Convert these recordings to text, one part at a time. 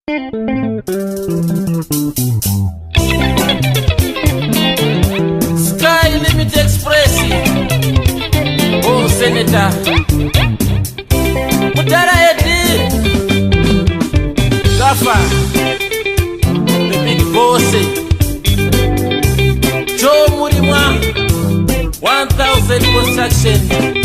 Sky Limit Express. Oh, Senator Mutara Edi Gafa, the big boss. Joe Murimwa 1000 Construction.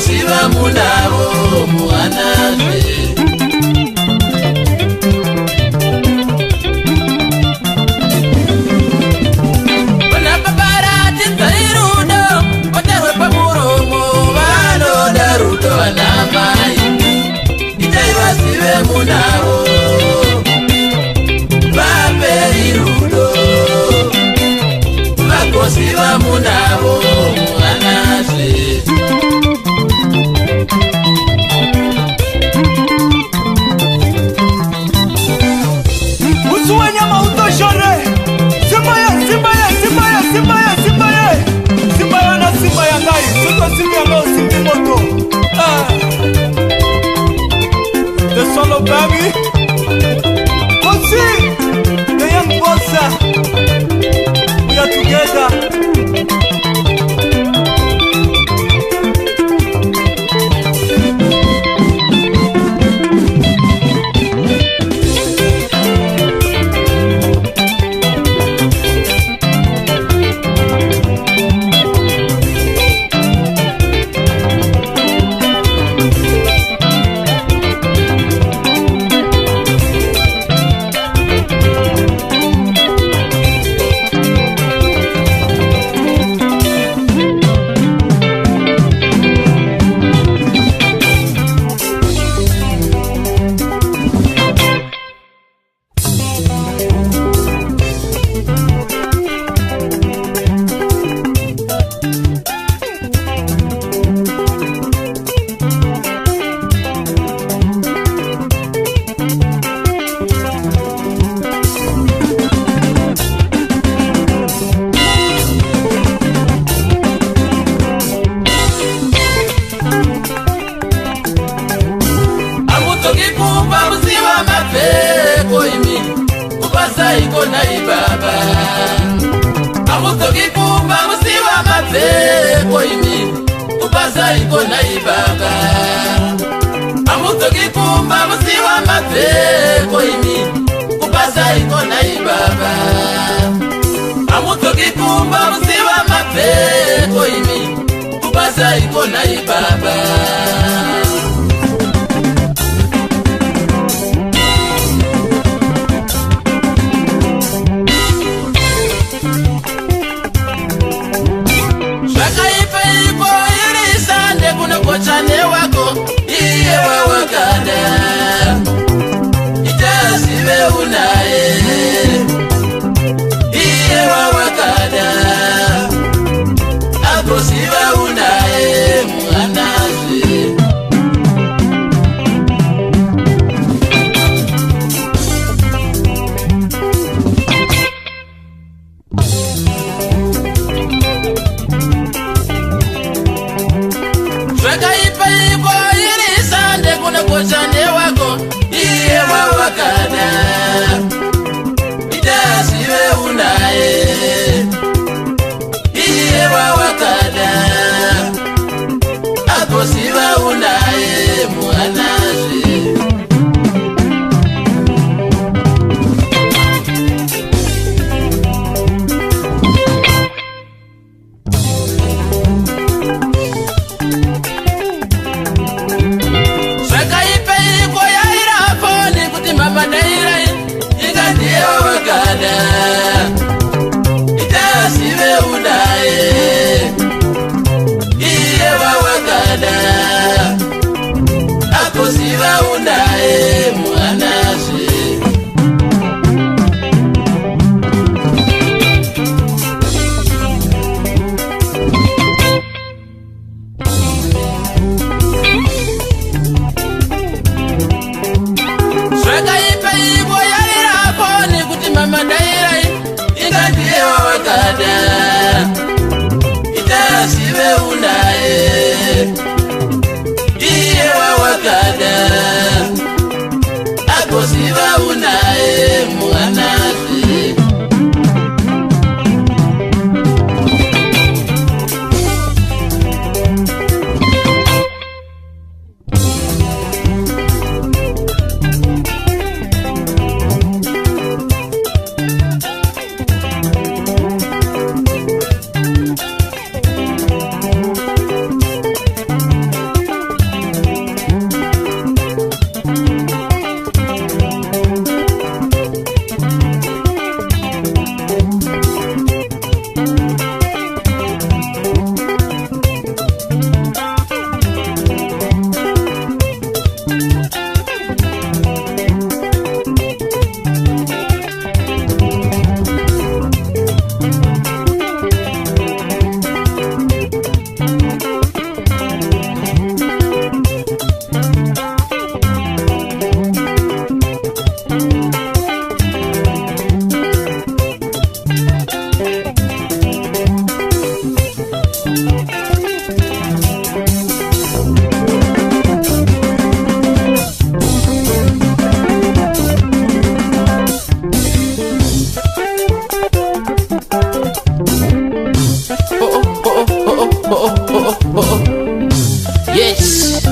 Siva munavo muanaze Bana babara tizairudo Otarwe pamuromo Vano darudo anamai Itaiva sive munavo Vape irudo Vako siva munavo muanaze The solo baby, Kosi, the young bossa, we are together. Iko na ibaba Amutoki kumba musiwa mapeko imi Ubasa iko na ibaba Amutoki kumba musiwa mapeko imi Ubasa iko na ibaba Amutoki kumba musiwa mapeko imi Ubasa iko na ibaba Chane wako iye wawakanda Itasive unae Iye wawakanda Ako siva unae Muanazi kochane wako iye wawakana itasiwe unaye iye wawakana akosiva unaye muanazi itasive unaye iye wawakana akosiva unaye muanazi itasive unaye iye wawakana akosiva unaye muanazi yes.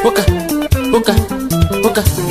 Hookah, hookah, hookah.